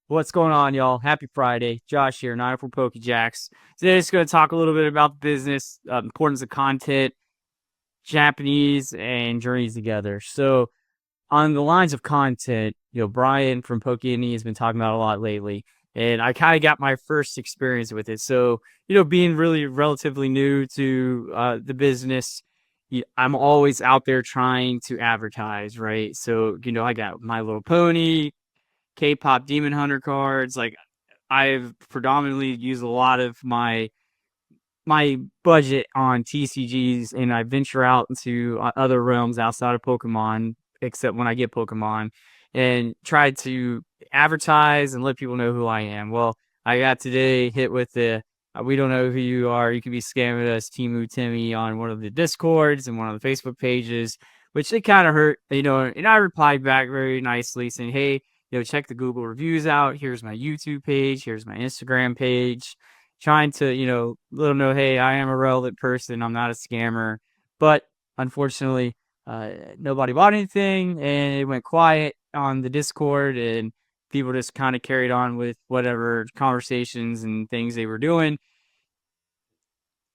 What's going on, y'all? Happy Friday. Josh here, 904 PokeJacks. Today, just going to talk a little bit about the business, importance of content, Japanese, and journeys together. So, on the lines of content, Brian from Poke has been talking about a lot lately, and I kind of got my first experience with it. So, being really relatively new to the business, I'm always out there trying to advertise, right? So, I got My Little Pony, K-pop Demon Hunter cards. Like I've predominantly used a lot of my budget on TCGs, and I venture out into other realms outside of Pokemon, except when I get Pokemon, and try to advertise and let people know who I am. Well, I got today hit with the we don't know who you are. You could be scamming us, Timu Timmy, on one of the Discords and one of the Facebook pages, which it kind of hurt, And I replied back very nicely saying, "Hey, check the Google reviews out. Here's my YouTube page. Here's my Instagram page." Trying to, let them know, hey, I am a relevant person. I'm not a scammer. But unfortunately, nobody bought anything, and it went quiet on the Discord, and people just kind of carried on with whatever conversations and things they were doing.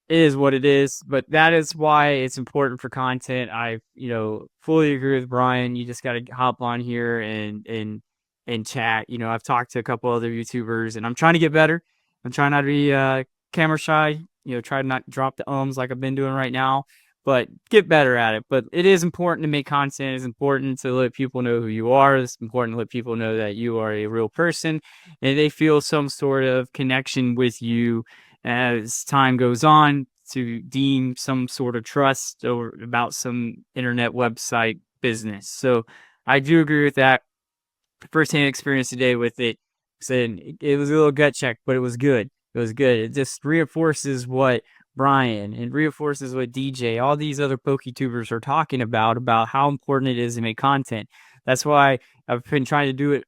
It is what it is, but that is why it's important for content. I, fully agree with Brian. You just got to hop on here and chat. I've talked to a couple other YouTubers, and I'm trying to get better. I'm trying not to be camera shy. Try to not drop the ums like I've been doing right now, but get better at it. But it is important to make content. It's important to let people know who you are. It's important to let people know that you are a real person, and they feel some sort of connection with you as time goes on, to deem some sort of trust or about some internet website business. So I do agree with that. Firsthand experience today with it. Said it was a little gut check, but it was good. It was good. It just reinforces what Brian and reinforces what DJ, all these other PokeTubers are talking about how important it is to make content. That's why I've been trying to do it,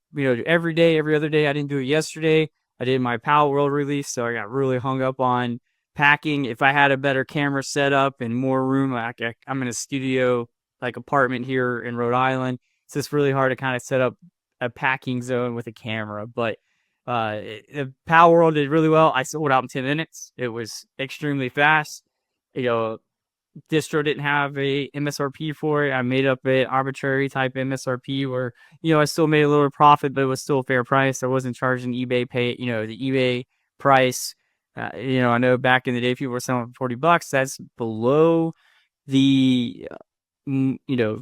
every day, every other day. I didn't do it yesterday. I did my Pal World release, so I got really hung up on packing. If I had a better camera setup and more room, I'm in a studio like apartment here in Rhode Island. It's just really hard to kind of set up a packing zone with a camera. But the Pal World did really well. I sold out in 10 minutes. It was extremely fast. You know, distro didn't have a MSRP for it. I made up an arbitrary type MSRP where, I still made a little profit, but it was still a fair price. I wasn't charging eBay the eBay price. I know back in the day people were selling for $40. That's below the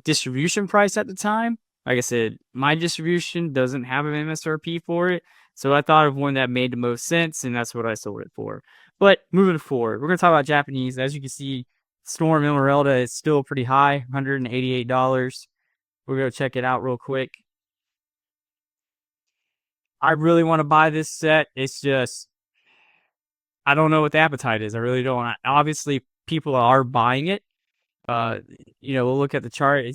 distribution price at the time. Like I said, my distribution doesn't have an MSRP for it. So I thought of one that made the most sense, and that's what I sold it for. But moving forward, we're going to talk about Japanese. As you can see, Storm Emeralda is still pretty high, $188. We're going to check it out real quick. I really want to buy this set. It's just, I don't know what the appetite is. I really don't. Obviously, people are buying it. Uh, we'll look at the chart.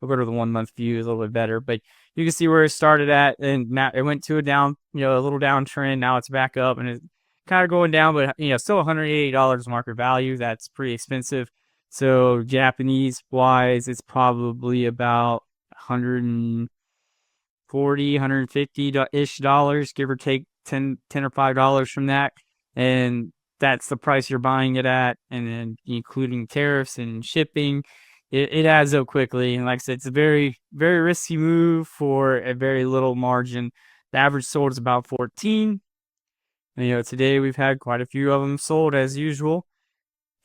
We'll go to the 1 month view a little bit better, but you can see where it started at, and now it went to a down, a little downtrend. Now it's back up, and it's kind of going down, but still $180 market value. That's pretty expensive. So Japanese wise, it's probably about 140, 150-ish dollars, give or take 10 or $5 from that. And that's the price you're buying it at, and then including tariffs and shipping, it adds up quickly. And like I said, it's a very, very risky move for a very little margin. The average sold is about 14. And, today we've had quite a few of them sold as usual.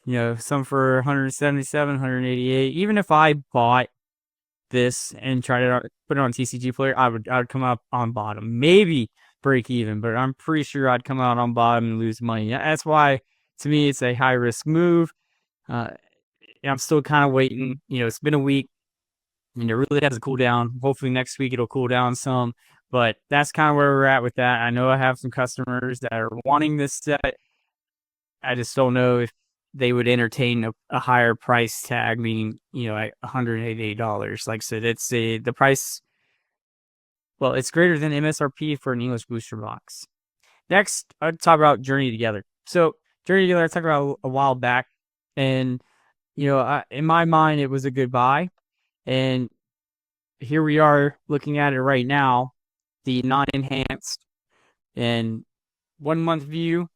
Some for 177, 188. Even if I bought this and tried to put it on TCG Player, I would come up on bottom, maybe break even, but I'm pretty sure I'd come out on bottom and lose money. That's why, to me, it's a high risk move. Uh, I'm still kind of waiting. It's been a week, and it really has to cool down. Hopefully next week it'll cool down some, but that's kind of where we're at with that. I know I have some customers that are wanting this set. I just don't know if they would entertain a higher price tag, meaning, at $188. Like I said, the price, well, it's greater than MSRP for an English booster box. Next, I'd talk about Journey Together. So, Journey Together, I talked about a while back, and, in my mind, it was a good buy. And here we are looking at it right now. the non-enhanced, and 1 month view.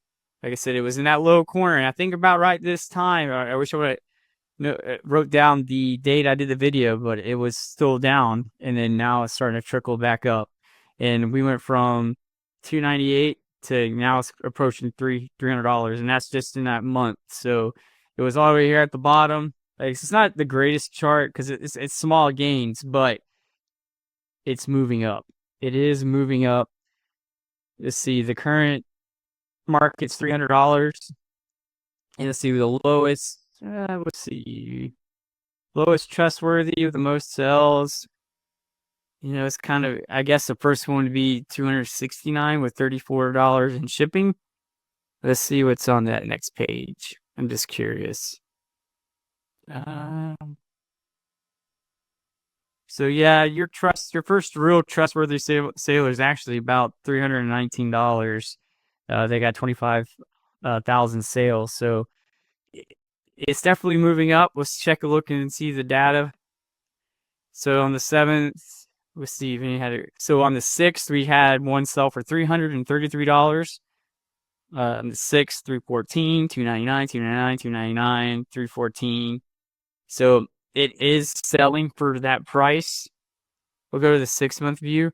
Like I said, it was in that low corner, and I think about right this time. I wish I would have wrote down the date I did the video, but it was still down, and then now it's starting to trickle back up, and we went from 298 to now it's approaching $300, and that's just in that month. So it was all the way here at the bottom. Like, it's not the greatest chart because it's small gains, but it's moving up. It is moving up. Let's see, the current market's $300, and let's see the lowest. Let's see, lowest trustworthy with the most sales. It's kind of, I guess the first one would be 269 with $34 in shipping. Let's see what's on that next page. I'm just curious. So yeah, your first real trustworthy sailor is actually about $319. They got 25,000 sales, so it's definitely moving up. Let's check a look and see the data. So on the 7th, let's see if we had it. So on the 6th, we had one sell for $333. On the 6th, 314, 299, 299, 299, 314. So it is selling for that price. We'll go to the 6-month view.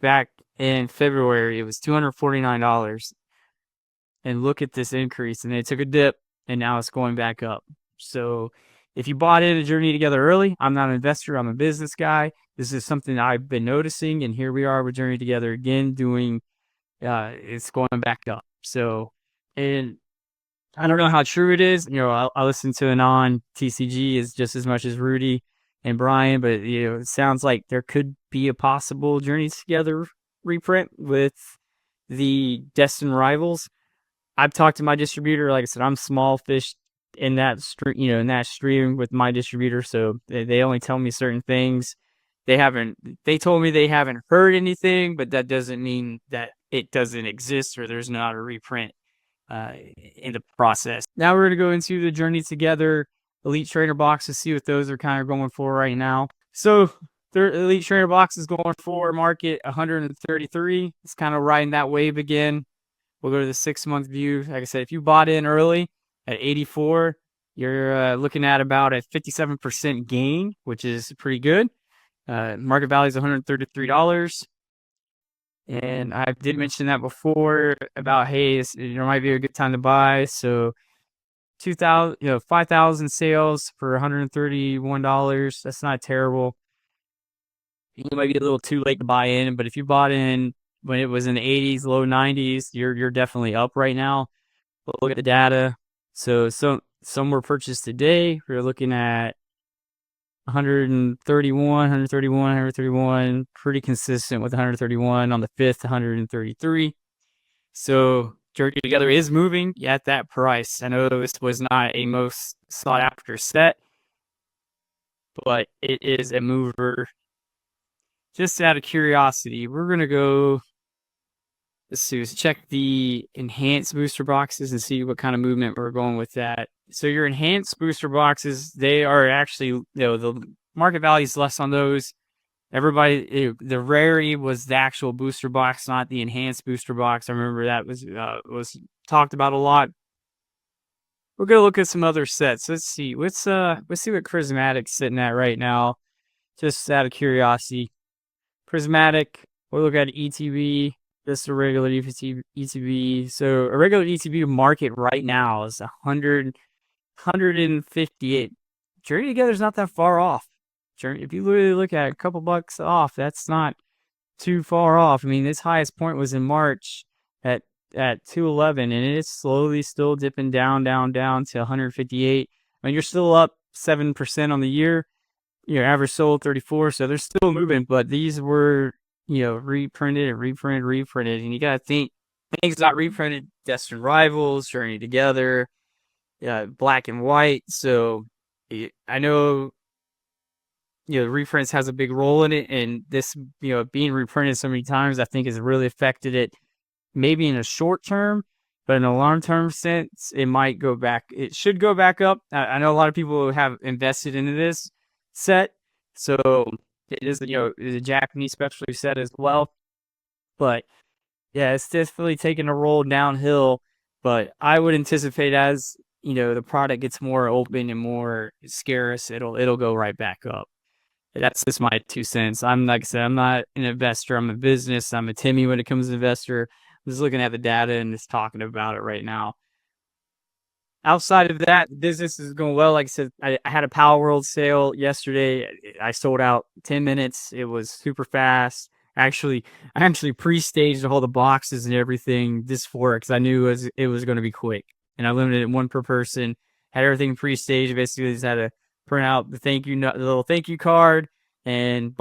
Back in February, it was $249. And look at this increase. And it took a dip, and now it's going back up. So if you bought in a Journey Together early, I'm not an investor, I'm a business guy. This is something I've been noticing, and here we are with Journey Together again doing, it's going back up. So, and I don't know how true it is. I listen to Anon TCG is just as much as Rudy and Brian, but it sounds like there could be a possible Journey Together reprint with the Destined Rivals. I've talked to my distributor. Like I said, I'm small fish in that stream with my distributor. So they only tell me certain things. They told me they haven't heard anything, but that doesn't mean that it doesn't exist or there's not a reprint in the process. Now we're going to go into the Journey Together Elite Trainer box to see what those are kind of going for right now. So their Elite Trainer box is going for market 133. It's kind of riding that wave again. We'll go to the 6-month view. Like I said, if you bought in early at 84, you're looking at about a 57% gain, which is pretty good. Market value is $133. And I did mention that before about, hey, there might be a good time to buy. So 5,000 sales for $131. That's not terrible. You might be a little too late to buy in, but if you bought in when it was in the 80s, low 90s, you're definitely up right now. But look at the data. So some were purchased today. We're looking at 131, pretty consistent with 131 on the 5th, 133. So Journey Together is moving at that price. I know this was not a most sought after set, but it is a mover. Just out of curiosity, we're going to go, let's see, let's check the enhanced booster boxes and see what kind of movement we're going with that. So your enhanced booster boxes, they are actually, the market value is less on those. The rarity was the actual booster box, not the enhanced booster box. I remember that was talked about a lot. We're gonna look at some other sets. Let's see what Prismatic's sitting at right now. Just out of curiosity, Prismatic. We'll look at ETB. Just a regular ETB. So a regular ETB market right now is 158. Journey Together's not that far off. If you really look at it, a couple bucks off, that's not too far off. I mean, its highest point was in March at 211, and it's slowly still dipping down to 158. I mean, you're still up 7% on the year. Your average sold 34, so they're still moving, but these were, reprinted, and you gotta think things not reprinted. Destined Rivals, Journey Together, Black and White. So I know, reprints has a big role in it, and this, being reprinted so many times, I think has really affected it. Maybe in a short term, but in a long term sense, it might go back. It should go back up. I know a lot of people have invested into this set, so It is, it's a Japanese specialty set as well. But yeah, it's definitely taking a roll downhill. But I would anticipate as the product gets more open and more scarce, it'll go right back up. That's just my 2 cents. I'm like I said, I'm not an investor. I'm a business. I'm a Timmy when it comes to investor. I'm just looking at the data and just talking about it right now. Outside of that, business is going well. Like I said, I had a Power World sale yesterday. I sold out 10 minutes. It was super fast. Actually, I actually pre-staged all the boxes and everything just for it because I knew it was going to be quick. And I limited it one per person. Had everything pre-staged. Basically, just had to print out the little thank you card, and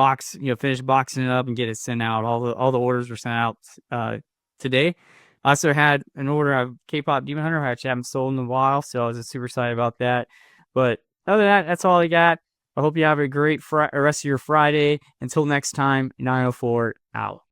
finish boxing it up and get it sent out. All the orders were sent out today. I also had an order of K-pop Demon Hunter, which I haven't sold in a while, so I was just super excited about that. But other than that, that's all I got. I hope you have a great rest of your Friday. Until next time, 904 out.